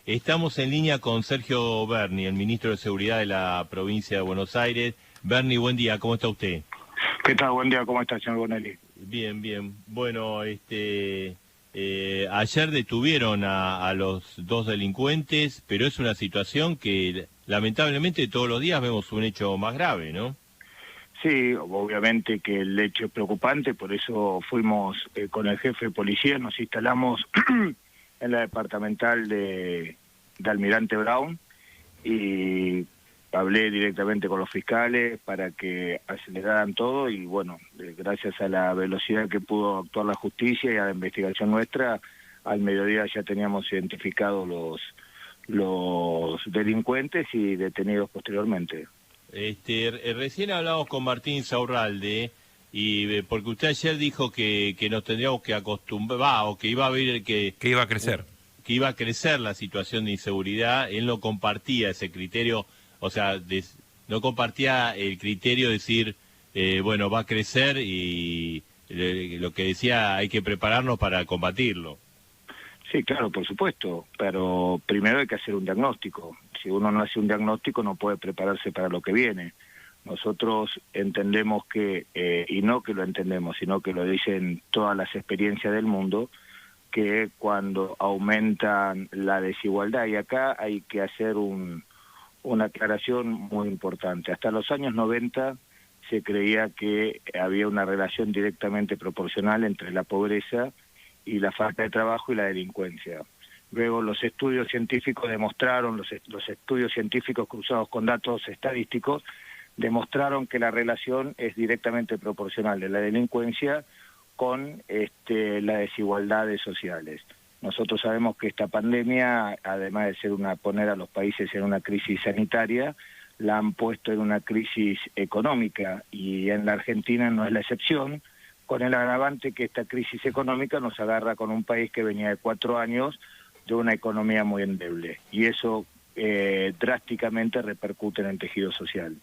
Estamos en línea con Sergio Berni, el ministro de Seguridad de la provincia de Buenos Aires. Berni, buen día, ¿cómo está usted? ¿Qué tal? Buen día, ¿cómo está, señor Bonelli? Bien, bien. Bueno, ayer detuvieron a los dos delincuentes, pero es una situación que lamentablemente todos los días vemos un hecho más grave, ¿no? Sí, obviamente que el hecho es preocupante, por eso fuimos con el jefe de policía, nos instalamos en la departamental de Almirante Brown y hablé directamente con los fiscales para que aceleraran todo y bueno, gracias a la velocidad que pudo actuar la justicia y a la investigación nuestra, al mediodía ya teníamos identificados los delincuentes y detenidos posteriormente. Recién hablamos con Martín Saurralde y porque usted ayer dijo que nos tendríamos que acostumbrar, o que iba a haber que iba a crecer. Que iba a crecer la situación de inseguridad. Él no compartía ese criterio, o sea, no compartía el criterio de decir, bueno, va a crecer y lo que decía, hay que prepararnos para combatirlo. Sí, claro, por supuesto, pero primero hay que hacer un diagnóstico. Si uno no hace un diagnóstico no puede prepararse para lo que viene. Nosotros entendemos que, y no que lo entendemos, sino que lo dicen todas las experiencias del mundo, que cuando aumentan la desigualdad, y acá hay que hacer una aclaración muy importante. Hasta los años 90 se creía que había una relación directamente proporcional entre la pobreza y la falta de trabajo y la delincuencia. Luego los estudios científicos demostraron, los estudios científicos cruzados con datos estadísticos, demostraron que la relación es directamente proporcional de la delincuencia con las desigualdades sociales. Nosotros sabemos que esta pandemia, además de ser poner a los países en una crisis sanitaria, la han puesto en una crisis económica y en la Argentina no es la excepción, con el agravante que esta crisis económica nos agarra con un país que venía de 4 años de una economía muy endeble y eso drásticamente repercute en el tejido social.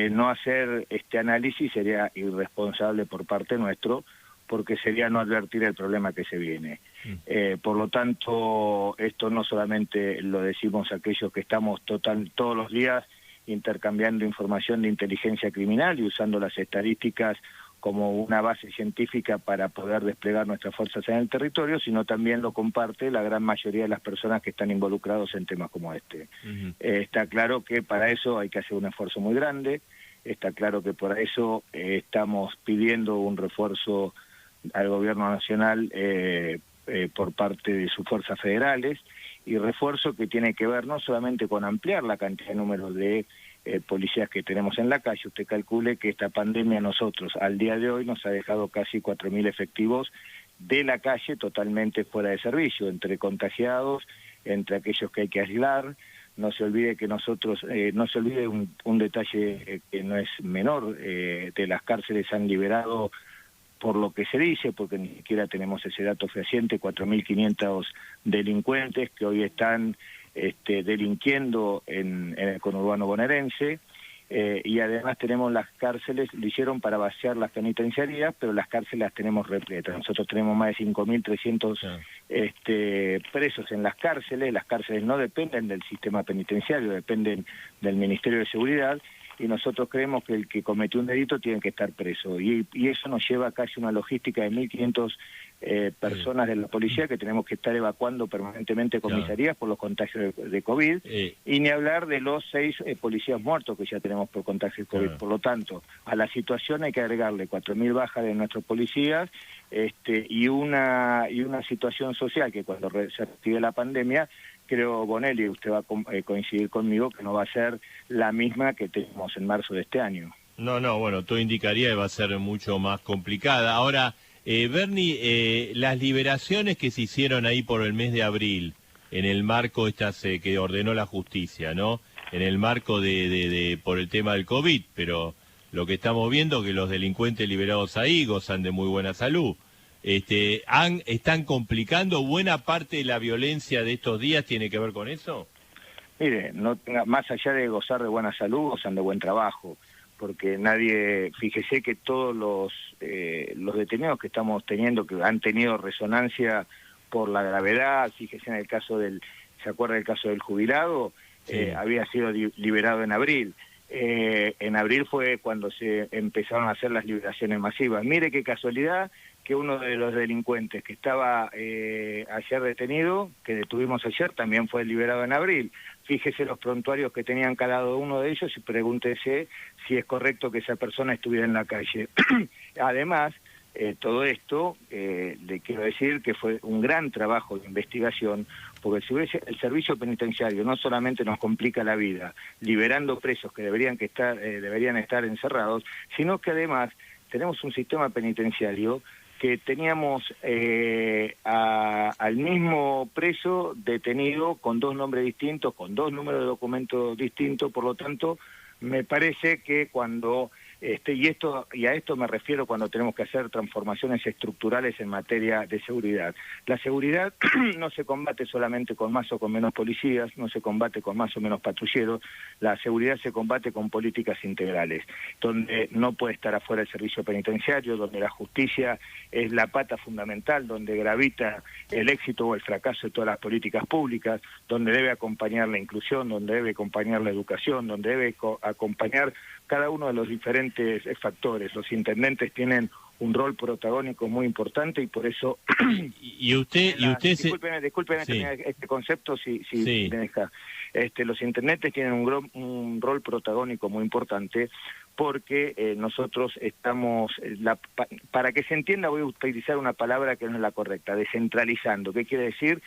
No hacer este análisis sería irresponsable por parte nuestro porque sería no advertir el problema que se viene. Por lo tanto, esto no solamente lo decimos aquellos que estamos todos los días intercambiando información de inteligencia criminal y usando las estadísticas como una base científica para poder desplegar nuestras fuerzas en el territorio, sino también lo comparte la gran mayoría de las personas que están involucrados en temas como este. Está claro que para eso hay que hacer un esfuerzo muy grande, está claro que por eso estamos pidiendo un refuerzo al gobierno nacional por parte de sus fuerzas federales, y refuerzo que tiene que ver no solamente con ampliar la cantidad de números de policías que tenemos en la calle. Usted calcule que esta pandemia a nosotros al día de hoy nos ha dejado casi 4.000 efectivos de la calle totalmente fuera de servicio, entre contagiados, entre aquellos que hay que aislar. No se olvide que nosotros, no se olvide un detalle que no es menor, de las cárceles han liberado, por lo que se dice, porque ni siquiera tenemos ese dato fehaciente, 4.500 delincuentes que hoy están delinquiendo en el conurbano bonaerense, y además tenemos las cárceles, lo hicieron para vaciar las penitenciarías, pero las cárceles las tenemos repletas. Nosotros tenemos más de 5.300 presos en las cárceles no dependen del sistema penitenciario, dependen del Ministerio de Seguridad, y nosotros creemos que el que cometió un delito tiene que estar preso, y eso nos lleva a casi una logística de 1.500 personas de la policía que tenemos que estar evacuando permanentemente comisarías por los contagios de COVID, y ni hablar de los 6 policías muertos que ya tenemos por contagio de COVID. Por lo tanto, a la situación hay que agregarle 4.000 bajas de nuestros policías y una situación social que cuando se reactive la pandemia, creo, Bonelli, usted va a coincidir conmigo que no va a ser la misma que tenemos en marzo de este año. No, bueno, todo indicaría que va a ser mucho más complicada. Ahora, Berni, las liberaciones que se hicieron ahí por el mes de abril, en el marco que ordenó la justicia, ¿no? En el marco por el tema del COVID, pero lo que estamos viendo es que los delincuentes liberados ahí gozan de muy buena salud. ¿Están complicando buena parte de la violencia de estos días? ¿Tiene que ver con eso? Mire, más allá de gozar de buena salud, gozan de buen trabajo, porque fíjese que todos los detenidos que estamos teniendo, que han tenido resonancia por la gravedad, fíjese en el caso del ¿se acuerda del caso del jubilado? Sí. Había sido liberado en abril. En abril fue cuando se empezaron a hacer las liberaciones masivas. Mire qué casualidad que uno de los delincuentes que estaba ayer detenido, que detuvimos ayer, también fue liberado en abril. Fíjese los prontuarios que tenían cada uno de ellos y pregúntese si es correcto que esa persona estuviera en la calle. Además, todo esto, le quiero decir que fue un gran trabajo de investigación, porque el servicio penitenciario no solamente nos complica la vida, liberando presos que deberían estar encerrados, sino que además tenemos un sistema penitenciario que teníamos al mismo preso detenido con 2 nombres distintos, con 2 números de documentos distintos, por lo tanto, me parece que cuando... y a esto me refiero cuando tenemos que hacer transformaciones estructurales en materia de seguridad. La seguridad no se combate solamente con más o con menos policías, no se combate con más o menos patrulleros, la seguridad se combate con políticas integrales, donde no puede estar afuera el servicio penitenciario, donde la justicia es la pata fundamental, donde gravita el éxito o el fracaso de todas las políticas públicas, donde debe acompañar la inclusión, donde debe acompañar la educación, donde debe acompañar cada uno de los diferentes factores. Los intendentes tienen un rol protagónico muy importante y por eso... Y usted Discúlpeme sí. este concepto si Sí. me deja. Los intendentes tienen un rol protagónico muy importante porque nosotros estamos, para que se entienda voy a utilizar una palabra que no es la correcta, descentralizando. ¿Qué quiere decir?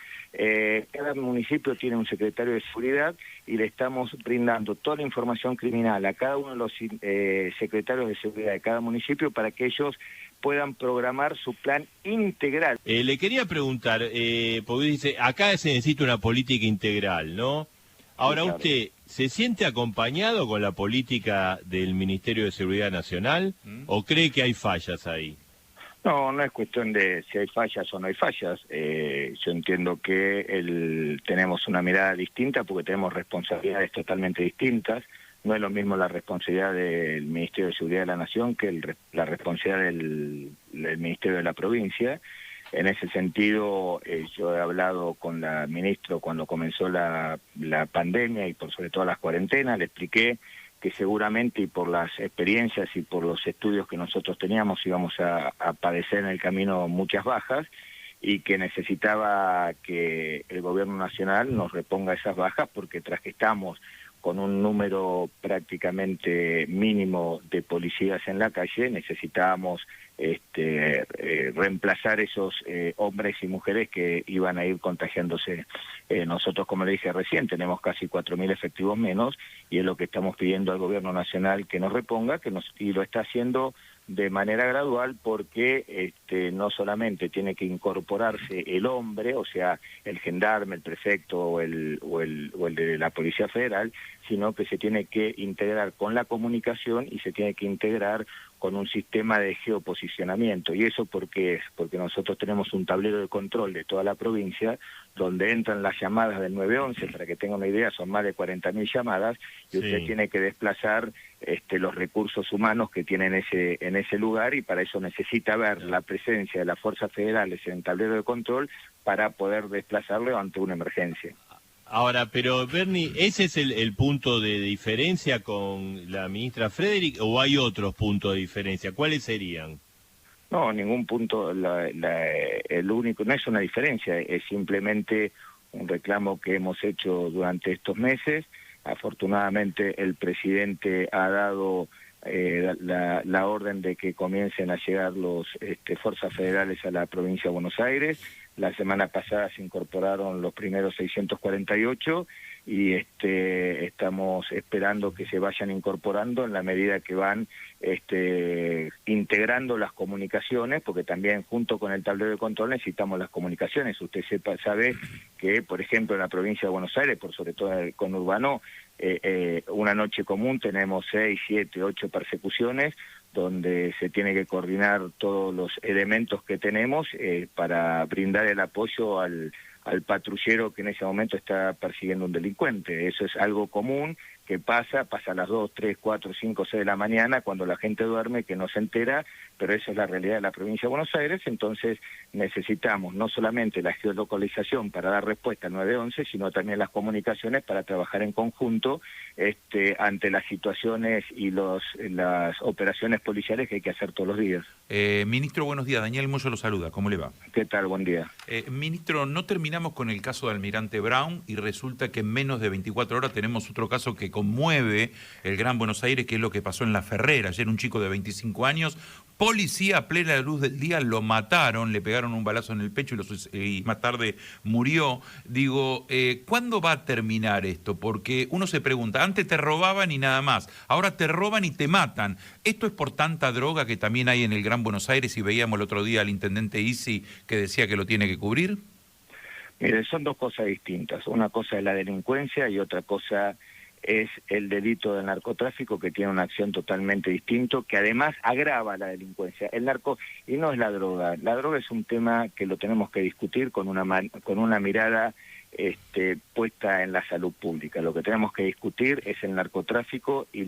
Cada municipio tiene un secretario de seguridad y le estamos brindando toda la información criminal a cada uno de los secretarios de seguridad de cada municipio para que ellos puedan programar su plan integral. Le quería preguntar, porque dice, acá se necesita una política integral, ¿no? Ahora, Sí, claro. ¿usted se siente acompañado con la política del Ministerio de Seguridad Nacional o cree que hay fallas ahí? No, no es cuestión de si hay fallas o no hay fallas. Yo entiendo que tenemos una mirada distinta porque tenemos responsabilidades totalmente distintas. No es lo mismo la responsabilidad del Ministerio de Seguridad de la Nación que la responsabilidad del Ministerio de la Provincia. En ese sentido, yo he hablado con la ministra cuando comenzó la pandemia y por sobre todo las cuarentenas, le expliqué que seguramente y por las experiencias y por los estudios que nosotros teníamos íbamos a padecer en el camino muchas bajas y que necesitaba que el gobierno nacional nos reponga esas bajas porque tras que estamos con un número prácticamente mínimo de policías en la calle, necesitábamos reemplazar esos hombres y mujeres que iban a ir contagiándose. Nosotros, como le dije recién, tenemos casi 4.000 efectivos menos y es lo que estamos pidiendo al gobierno nacional que nos reponga, y lo está haciendo de manera gradual porque no solamente tiene que incorporarse el hombre, o sea, el gendarme, el prefecto o el de la Policía Federal, sino que se tiene que integrar con la comunicación y se tiene que integrar con un sistema de geoposicionamiento. ¿Y eso por qué es? Porque nosotros tenemos un tablero de control de toda la provincia donde entran las llamadas del 911, para que tenga una idea, son más de 40.000 llamadas, y usted tiene que desplazar los recursos humanos que tiene en ese lugar, y para eso necesita ver la presencia de las fuerzas federales en el tablero de control para poder desplazarlo ante una emergencia. Ahora, pero Bernie, ¿ese es el punto de diferencia con la ministra Frederick o hay otros puntos de diferencia? ¿Cuáles serían? No, ningún punto, el único, no es una diferencia, es simplemente un reclamo que hemos hecho durante estos meses. Afortunadamente el presidente ha dado la orden de que comiencen a llegar los fuerzas federales a la provincia de Buenos Aires. La semana pasada se incorporaron los primeros 648 y estamos esperando que se vayan incorporando en la medida que van integrando las comunicaciones, porque también junto con el tablero de control necesitamos las comunicaciones. Usted sabe que, por ejemplo, en la provincia de Buenos Aires, por sobre todo en el conurbano, una noche común tenemos 6, 7, 8 persecuciones, donde se tiene que coordinar todos los elementos que tenemos para brindar el apoyo al patrullero que en ese momento está persiguiendo un delincuente. Eso es algo común que pasa a las 2, 3, 4, 5, 6 de la mañana, cuando la gente duerme, que no se entera, pero esa es la realidad de la provincia de Buenos Aires. Entonces necesitamos no solamente la geolocalización para dar respuesta al 911, sino también las comunicaciones para trabajar en conjunto ante las situaciones y las operaciones policiales que hay que hacer todos los días. Ministro, buenos días. Daniel Moyo lo saluda. ¿Cómo le va? ¿Qué tal? Buen día. Ministro, no terminamos con el caso de Almirante Brown y resulta que en menos de 24 horas tenemos otro caso que conmueve el Gran Buenos Aires, que es lo que pasó en La Ferrera. Ayer un chico de 25 años, policía a plena luz del día, lo mataron, le pegaron un balazo en el pecho y más tarde murió. Digo, ¿cuándo va a terminar esto? Porque uno se pregunta, antes te robaban y nada más, ahora te roban y te matan. ¿Esto es por tanta droga que también hay en el Gran Buenos Aires y veíamos el otro día al intendente Isi que decía que lo tiene que cubrir? Mire, son dos cosas distintas. Una cosa es la delincuencia y otra cosa es el delito del narcotráfico, que tiene una acción totalmente distinta, que además agrava la delincuencia. El narco, y no es la droga. La droga es un tema que lo tenemos que discutir con una mirada puesta en la salud pública. Lo que tenemos que discutir es el narcotráfico y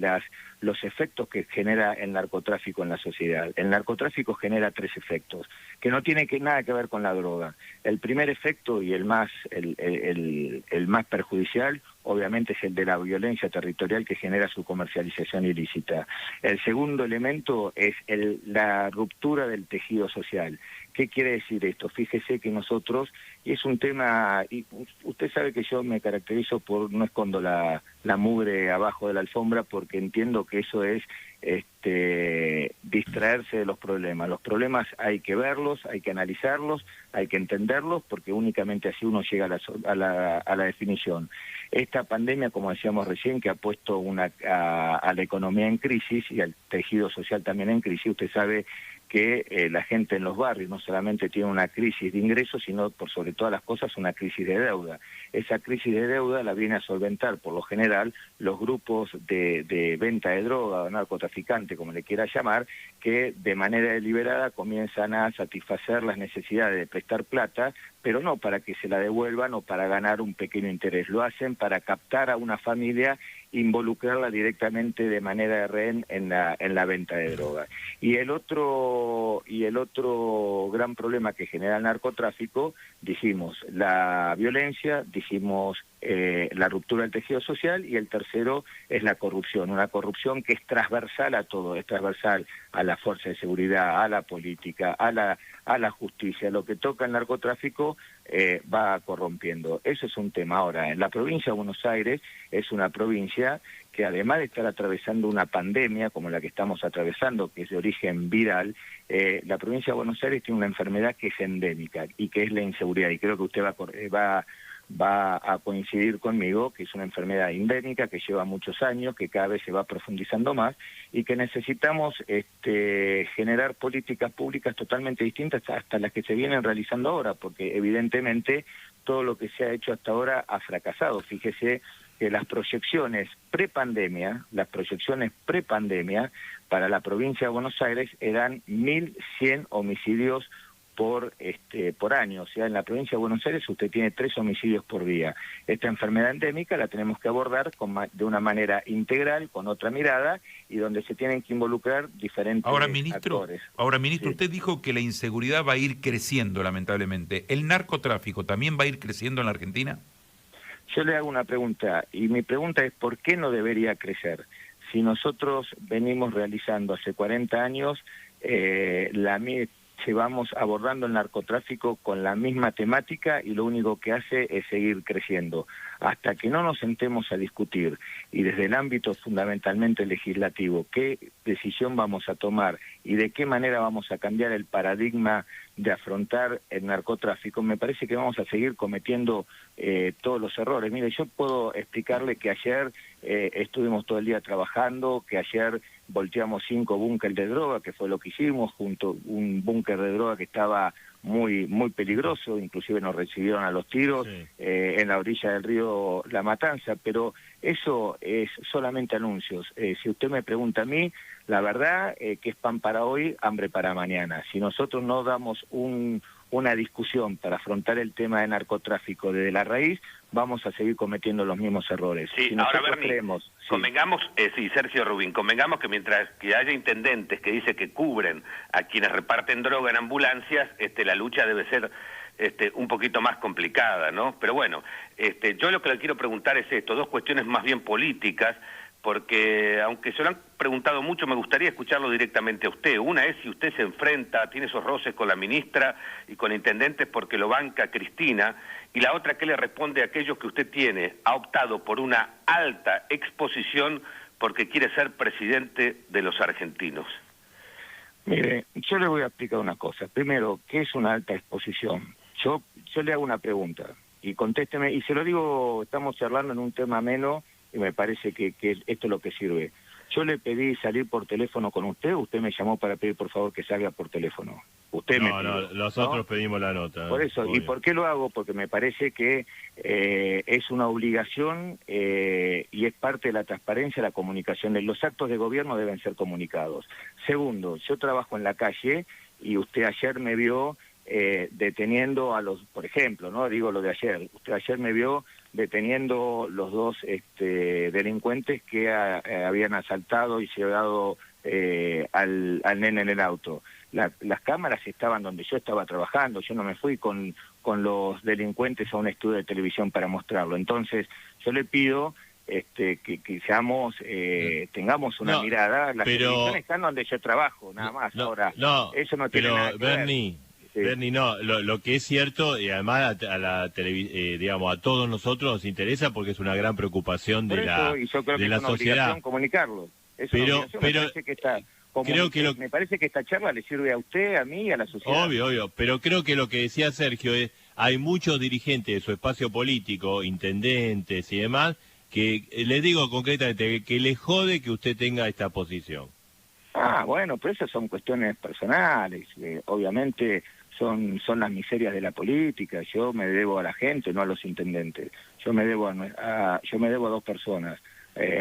los efectos que genera el narcotráfico en la sociedad. El narcotráfico genera 3 efectos, que no tienen nada que ver con la droga. El primer efecto y el más perjudicial, obviamente, es el de la violencia territorial que genera su comercialización ilícita. El segundo elemento es la ruptura del tejido social. ¿Qué quiere decir esto? Fíjese que nosotros, y es un tema, y usted sabe que yo me caracterizo por no escondo la mugre abajo de la alfombra, porque entiendo que eso es distraerse de los problemas. Los problemas hay que verlos, hay que analizarlos, hay que entenderlos, porque únicamente así uno llega a la definición. Esta pandemia, como decíamos recién, que ha puesto a la economía en crisis y al tejido social también en crisis, usted sabe que la gente en los barrios no solamente tiene una crisis de ingresos, sino por sobre todas las cosas una crisis de deuda. Esa crisis de deuda la viene a solventar por lo general los grupos de venta de droga o narcotraficante, como le quiera llamar, que de manera deliberada comienzan a satisfacer las necesidades de prestar plata, pero no para que se la devuelvan o para ganar un pequeño interés. Lo hacen para captar a una familia, involucrarla directamente de manera de rehén en la venta de drogas. Y el otro gran problema que genera el narcotráfico, dijimos la violencia, dijimos la ruptura del tejido social, y el tercero es la corrupción, una corrupción que es transversal a todo, es transversal a la fuerza de seguridad, a la política, a la justicia. Lo que toca el narcotráfico va corrompiendo. Eso es un tema. Ahora, en la provincia de Buenos Aires es una provincia que, además de estar atravesando una pandemia como la que estamos atravesando, que es de origen viral, la provincia de Buenos Aires tiene una enfermedad que es endémica y que es la inseguridad, y creo que usted va a coincidir conmigo que es una enfermedad endémica que lleva muchos años, que cada vez se va profundizando más, y que necesitamos generar políticas públicas totalmente distintas hasta las que se vienen realizando ahora, porque evidentemente todo lo que se ha hecho hasta ahora ha fracasado. Fíjese que las proyecciones prepandemia para la provincia de Buenos Aires eran 1.100 homicidios por año. O sea, en la provincia de Buenos Aires usted tiene 3 homicidios por día. Esta enfermedad endémica la tenemos que abordar de una manera integral, con otra mirada, y donde se tienen que involucrar diferentes actores. Ahora, ministro, Sí. Usted dijo que la inseguridad va a ir creciendo, lamentablemente. ¿El narcotráfico también va a ir creciendo en la Argentina? Yo le hago una pregunta, y mi pregunta es ¿por qué no debería crecer? Si nosotros venimos realizando hace 40 años llevamos abordando el narcotráfico con la misma temática, y lo único que hace es seguir creciendo. Hasta que no nos sentemos a discutir, y desde el ámbito fundamentalmente legislativo, qué decisión vamos a tomar y de qué manera vamos a cambiar el paradigma de afrontar el narcotráfico, me parece que vamos a seguir cometiendo todos los errores. Mire, yo puedo explicarle que ayer estuvimos todo el día trabajando, que ayer volteamos 5 búnkeres de droga, que fue lo que hicimos, junto a un búnker de droga que estaba muy peligroso, inclusive nos recibieron a los tiros, sí, en la orilla del río La Matanza, pero eso es solamente anuncios. Si usted me pregunta a mí, la verdad que es pan para hoy, hambre para mañana. Si nosotros no damos un una discusión para afrontar el tema de narcotráfico desde la raíz, vamos a seguir cometiendo los mismos errores. Sí, si ahora Bernie, sí. convengamos, sí, Sergio Rubín, convengamos que mientras que haya intendentes que dicen que cubren a quienes reparten droga en ambulancias, la lucha debe ser un poquito más complicada, ¿no? Pero bueno, yo lo que le quiero preguntar es esto, dos cuestiones más bien políticas, porque aunque se lo han preguntado mucho, me gustaría escucharlo directamente a usted. Una es si usted se enfrenta, tiene esos roces con la ministra y con intendentes porque lo banca Cristina, y la otra, ¿qué le responde a aquellos que usted ha optado por una alta exposición porque quiere ser presidente de los argentinos? Mire, yo le voy a explicar una cosa. Primero, ¿qué es una alta exposición? Yo le hago una pregunta y contésteme, y se lo digo, estamos charlando en un tema ameno, y me parece que esto es lo que sirve. Yo le pedí salir por teléfono con usted me llamó para pedir por favor que salga por teléfono. Usted me pidió, no, nosotros pedimos la nota. Por eso, obvio. ¿y por qué lo hago? Porque me parece que es una obligación y es parte de la transparencia, la comunicación. Los actos de gobierno deben ser comunicados. Segundo, yo trabajo en la calle y usted ayer me vio deteniendo a los, por ejemplo, no digo lo de ayer, usted ayer me vio deteniendo los dos delincuentes que habían asaltado y llevado al nene en el auto. Las cámaras estaban donde yo estaba trabajando, yo no me fui con los delincuentes a un estudio de televisión para mostrarlo. Entonces, yo le pido que seamos, tengamos una mirada, las televisiones están donde yo trabajo, nada más. Ahora, eso no tiene nada que Bernie, ver. Bernie, no, lo que es cierto, y además digamos, a todos nosotros nos interesa porque es una gran preocupación de la y yo creo de que la es una sociedad. Obligación comunicarlo. Es una obligación. Me parece que esta charla le sirve a usted, a mí y a la sociedad. Obvio, pero creo que lo que decía Sergio es, hay muchos dirigentes de su espacio político, intendentes y demás, que les digo concretamente que les jode que usted tenga esta posición. Bueno, pero esas son cuestiones personales, obviamente son las miserias de la política. Yo me debo a la gente, no a los intendentes. Yo me debo a dos personas,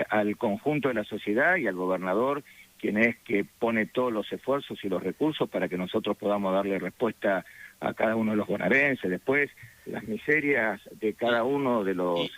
al conjunto de la sociedad y al gobernador, quien es que pone todos los esfuerzos y los recursos para que nosotros podamos darle respuesta a cada uno de los bonaerenses. Después, las miserias de cada uno de los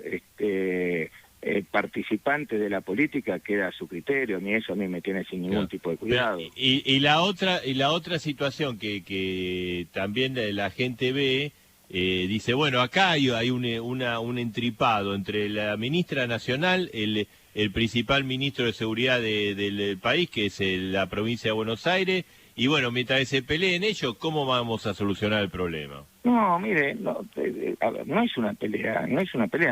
participantes de la política queda a su criterio. A mí me tiene sin ningún tipo de cuidado. Y la otra situación que también la gente ve, dice, bueno, acá hay un entripado entre la ministra nacional, el principal ministro de seguridad del país, que es la provincia de Buenos Aires, y bueno, mientras se peleen ellos, ¿cómo vamos a solucionar el problema? No, mire, no es una pelea,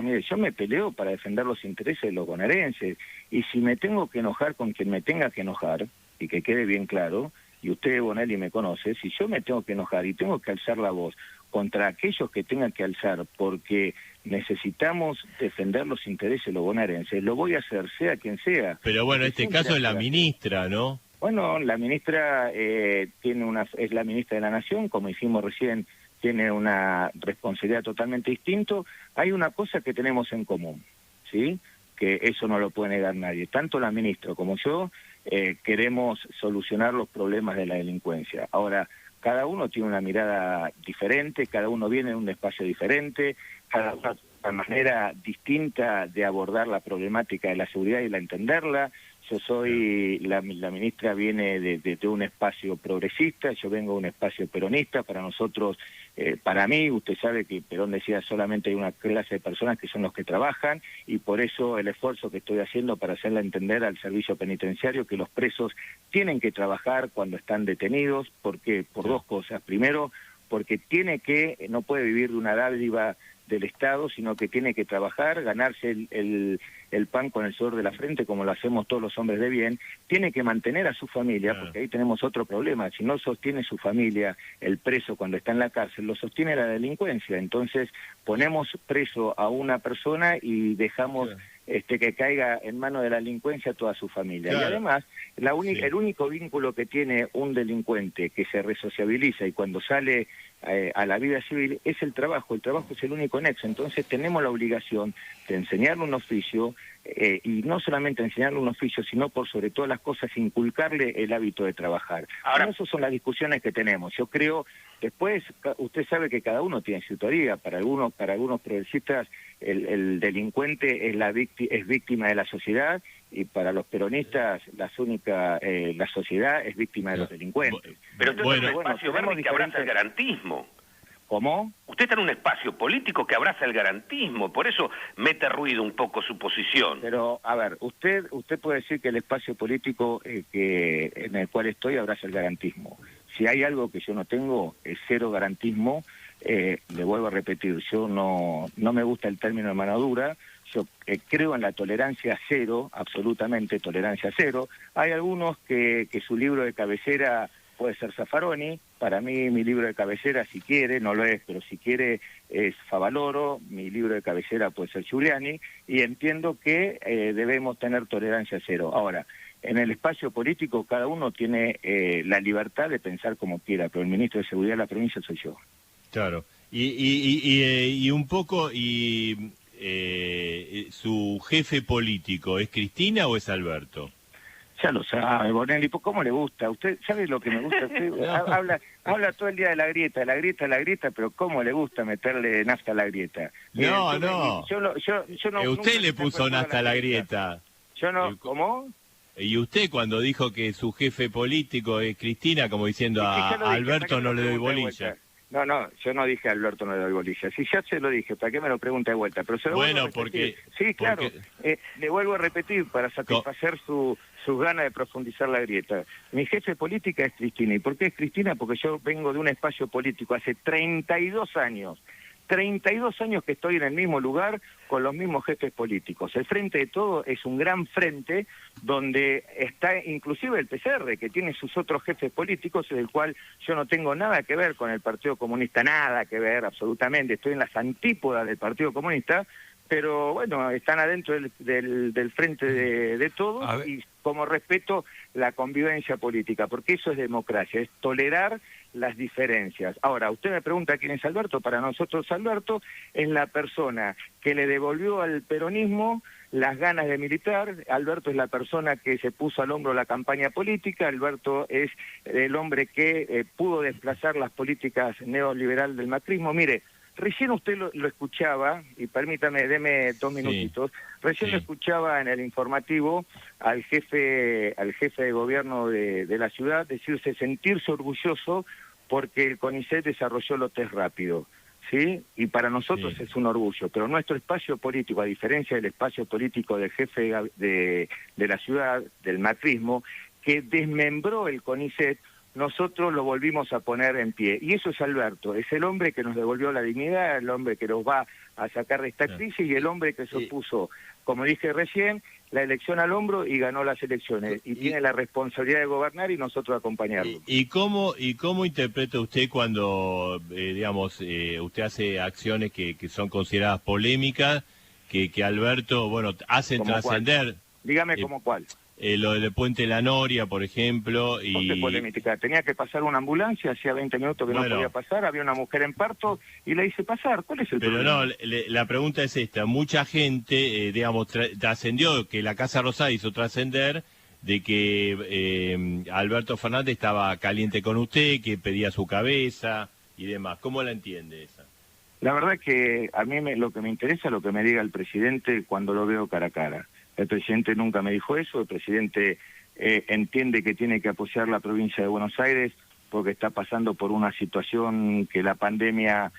mire, yo me peleo para defender los intereses de los bonaerenses, y si me tengo que enojar con quien me tenga que enojar, y que quede bien claro, y usted, Bonelli, me conoce, si yo me tengo que enojar y tengo que alzar la voz contra aquellos que tengan que alzar porque necesitamos defender los intereses de los bonaerenses, lo voy a hacer, sea quien sea. Pero bueno, en este caso es la ministra, ¿no? Bueno, la ministra es la ministra de la Nación, como dijimos recién, tiene una responsabilidad totalmente distinta. Hay una cosa que tenemos en común, ¿sí? Que eso no lo puede negar nadie. Tanto la ministra como yo queremos solucionar los problemas de la delincuencia. Ahora, cada uno tiene una mirada diferente, cada uno viene de un espacio diferente, cada uno tiene una manera distinta de abordar la problemática de la seguridad y la entenderla. Yo soy, la ministra viene de un espacio progresista, yo vengo de un espacio peronista. Para nosotros, para mí, usted sabe que Perón decía solamente hay una clase de personas que son los que trabajan, y por eso el esfuerzo que estoy haciendo para hacerle entender al servicio penitenciario que los presos tienen que trabajar cuando están detenidos. ¿Por qué? Por dos cosas. Primero, porque no puede vivir de una dádiva del Estado, sino que tiene que trabajar, ganarse el pan con el sudor de la frente, como lo hacemos todos los hombres de bien. Tiene que mantener a su familia, porque ahí tenemos otro problema. Si no sostiene su familia, el preso cuando está en la cárcel, lo sostiene la delincuencia. Entonces ponemos preso a una persona y dejamos que caiga en manos de la delincuencia toda su familia. Y además, el único vínculo que tiene un delincuente que se resociabiliza y cuando sale a la vida civil es el trabajo es el único nexo, entonces tenemos la obligación de enseñarle un oficio, y no solamente enseñarle un oficio, sino por sobre todas las cosas inculcarle el hábito de trabajar. Ahora, esas son las discusiones que tenemos. Yo creo, después, usted sabe que cada uno tiene su teoría. Para algunos progresistas el delincuente es víctima de la sociedad, y para los peronistas la sociedad es víctima de los delincuentes. Pero usted está en un espacio tenemos que abraza el garantismo. ¿Cómo? Usted está en un espacio político que abraza el garantismo, por eso mete ruido un poco su posición. Pero, a ver, usted puede decir que el espacio político en el cual estoy abraza el garantismo. Si hay algo que yo no tengo, es cero garantismo. Le vuelvo a repetir, yo no me gusta el término de mano dura. Yo creo en la tolerancia cero, absolutamente tolerancia cero. Hay algunos que su libro de cabecera puede ser Zaffaroni. Para mí, mi libro de cabecera, si quiere, no lo es, pero si quiere, es Favaloro. Mi libro de cabecera puede ser Giuliani, y entiendo que debemos tener tolerancia cero. Ahora, en el espacio político cada uno tiene la libertad de pensar como quiera, pero el ministro de Seguridad de la provincia soy yo. Claro. Y un poco, ¿su jefe político es Cristina o es Alberto? Ya lo sabe, Bonelli, ¿cómo le gusta? ¿Usted sabe lo que me gusta? Usted habla todo el día de la grieta, pero ¿cómo le gusta meterle nafta a la grieta? No. Yo no Usted le puso nafta a la grieta. Yo no, ¿cómo? Y usted cuando dijo que su jefe político es Cristina, como diciendo a Alberto no le doy bolilla. No, yo no dije a Alberto no le doy bolilla. Si ya se lo dije, ¿para qué me lo pregunta de vuelta? Pero se lo vuelvo a repetir. Porque... Sí, claro. Le vuelvo a repetir para satisfacer sus ganas de profundizar la grieta. Mi jefe política es Cristina. ¿Y por qué es Cristina? Porque yo vengo de un espacio político hace 32 años. 32 años que estoy en el mismo lugar con los mismos jefes políticos. El Frente de Todos es un gran frente donde está inclusive el PCR, que tiene sus otros jefes políticos, del cual yo no tengo nada que ver con el Partido Comunista, nada que ver, absolutamente. Estoy en las antípodas del Partido Comunista, pero bueno, están adentro del Frente de Todos, y como respeto la convivencia política, porque eso es democracia, es tolerar las diferencias. Ahora, usted me pregunta quién es Alberto. Para nosotros Alberto es la persona que le devolvió al peronismo las ganas de militar. Alberto es la persona que se puso al hombro la campaña política. Alberto es el hombre que pudo desplazar las políticas neoliberales del macrismo. Mire, recién usted lo escuchaba, y permítame, deme 2 minutitos, recién lo escuchaba en el informativo al jefe de gobierno de la ciudad decirse, sentirse orgulloso porque el CONICET desarrolló los test rápido, ¿sí? Y para nosotros es un orgullo, pero nuestro espacio político, a diferencia del espacio político del jefe de la ciudad, del macrismo, que desmembró el CONICET, nosotros lo volvimos a poner en pie. Y eso es Alberto, es el hombre que nos devolvió la dignidad, el hombre que nos va a sacar de esta crisis, y el hombre que se puso, como dije recién, la elección al hombro y ganó las elecciones. Y tiene la responsabilidad de gobernar y nosotros acompañarlo. ¿Y cómo interpreta usted cuando, usted hace acciones que son consideradas polémicas, que Alberto, hacen trascender? Dígame cómo cuál. Lo del Puente La Noria, por ejemplo. Y polémica. Tenía que pasar una ambulancia, hacía 20 minutos que no podía pasar, había una mujer en parto y la hice pasar. ¿Cuál es el problema? Pero no, la pregunta es esta. Mucha gente, trascendió, que la Casa Rosada hizo trascender de que Alberto Fernández estaba caliente con usted, que pedía su cabeza y demás. ¿Cómo la entiende esa? La verdad que a mí lo que me interesa es lo que me diga el presidente cuando lo veo cara a cara. El presidente nunca me dijo eso. El presidente entiende que tiene que apoyar la provincia de Buenos Aires porque está pasando por una situación que la pandemia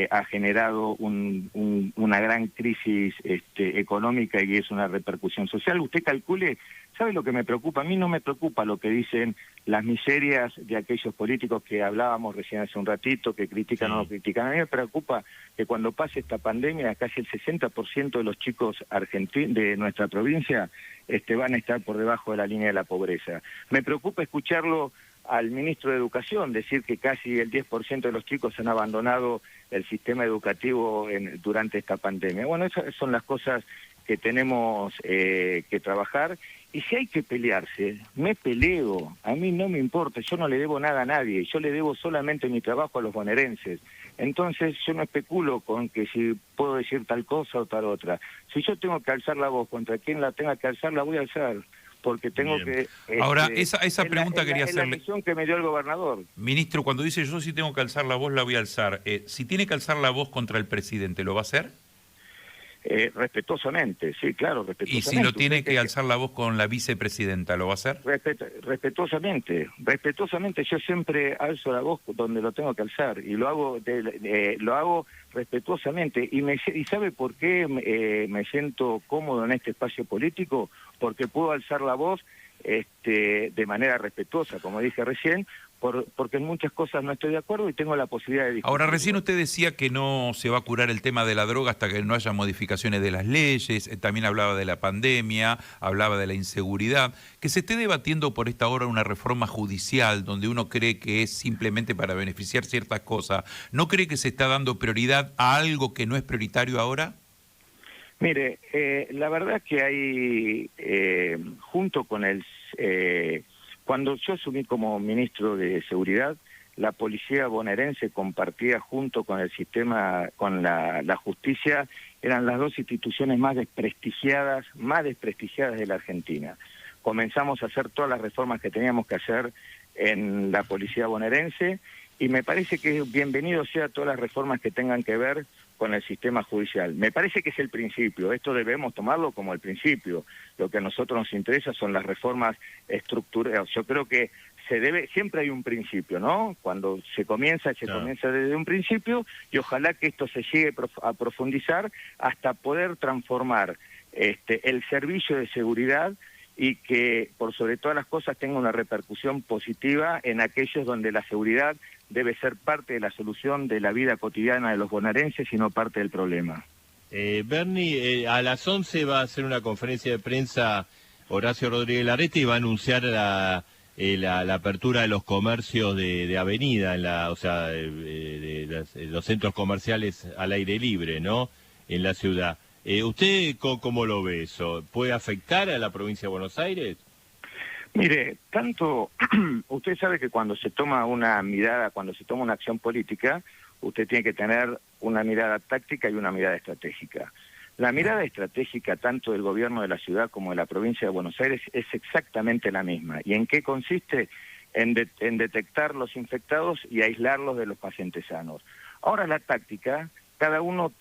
ha generado una gran crisis económica, y es una repercusión social. Usted calcule, ¿sabe lo que me preocupa? A mí no me preocupa lo que dicen las miserias de aquellos políticos que hablábamos recién hace un ratito, que critican o no critican. A mí me preocupa que cuando pase esta pandemia, casi el 60% de los chicos de nuestra provincia van a estar por debajo de la línea de la pobreza. Me preocupa escucharlo al ministro de Educación, decir que casi el 10% de los chicos han abandonado el sistema educativo durante esta pandemia. Bueno, esas son las cosas que tenemos que trabajar, y si hay que pelearse, me peleo, a mí no me importa, yo no le debo nada a nadie, yo le debo solamente mi trabajo a los bonaerenses. Entonces yo no especulo con que si puedo decir tal cosa o tal otra. Si yo tengo que alzar la voz contra quien la tenga que alzar, la voy a alzar, porque tengo Bien. que... Ahora, esa pregunta quería hacerle. Es la hacerle. misión que me dio el gobernador. Ministro, cuando dice yo sí tengo que alzar la voz, la voy a alzar. Si tiene que alzar la voz contra el presidente, ¿lo va a hacer? Respetuosamente, sí, claro, respetuosamente. Y si lo tiene que alzar la voz con la vicepresidenta, ¿lo va a hacer? Respetuosamente, yo siempre alzo la voz donde lo tengo que alzar, y lo hago respetuosamente. ¿Y sabe por qué me siento cómodo en este espacio político? Porque puedo alzar la voz de manera respetuosa, como dije recién, porque en muchas cosas no estoy de acuerdo y tengo la posibilidad de discutir. Ahora, recién usted decía que no se va a curar el tema de la droga hasta que no haya modificaciones de las leyes, también hablaba de la pandemia, hablaba de la inseguridad, que se esté debatiendo por esta hora una reforma judicial donde uno cree que es simplemente para beneficiar ciertas cosas. ¿No cree que se está dando prioridad a algo que no es prioritario ahora? Mire, la verdad que hay, junto con cuando yo asumí como ministro de Seguridad, la policía bonaerense compartía junto con el sistema, con la justicia, eran las dos instituciones más desprestigiadas de la Argentina. Comenzamos a hacer todas las reformas que teníamos que hacer en la policía bonaerense, y me parece que bienvenido sea todas las reformas que tengan que ver con el sistema judicial. Me parece que es el principio, esto debemos tomarlo como el principio. Lo que a nosotros nos interesa son las reformas estructurales. Yo creo que siempre hay un principio, ¿no? Cuando se comienza desde un principio, y ojalá que esto se llegue a profundizar hasta poder transformar el servicio de seguridad, y que por sobre todas las cosas tenga una repercusión positiva en aquellos donde la seguridad debe ser parte de la solución de la vida cotidiana de los bonaerenses y no parte del problema. Bernie, a las 11 va a hacer una conferencia de prensa Horacio Rodríguez Larreta y va a anunciar la apertura de los comercios de avenida, los centros comerciales al aire libre, ¿no?, en la ciudad. ¿Usted cómo lo ve eso? ¿Puede afectar a la provincia de Buenos Aires? Mire, usted sabe que cuando se toma una acción política, usted tiene que tener una mirada táctica y una mirada estratégica. La mirada estratégica tanto del gobierno de la ciudad como de la provincia de Buenos Aires es exactamente la misma. ¿Y en qué consiste? En detectar los infectados y aislarlos de los pacientes sanos. Ahora la táctica, cada uno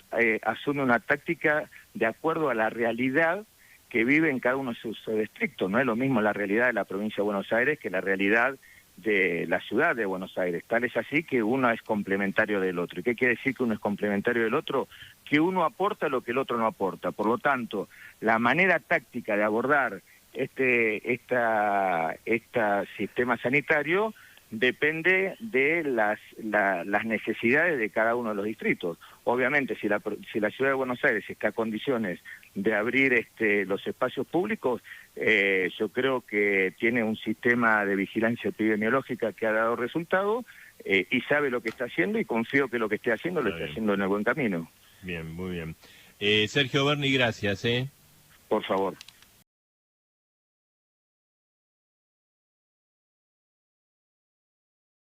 asume una táctica de acuerdo a la realidad que vive en cada uno de sus distritos. No es lo mismo la realidad de la provincia de Buenos Aires que la realidad de la ciudad de Buenos Aires. Tal es así que uno es complementario del otro. ¿Y qué quiere decir que uno es complementario del otro? Que uno aporta lo que el otro no aporta. Por lo tanto, la manera táctica de abordar este sistema sanitario depende de las necesidades de cada uno de los distritos. Obviamente, si la ciudad de Buenos Aires está en condiciones de abrir los espacios públicos, yo creo que tiene un sistema de vigilancia epidemiológica que ha dado resultado y sabe lo que está haciendo, y confío que lo que esté haciendo lo esté haciendo en el buen camino. Bien, muy bien. Sergio Berni, gracias. Por favor.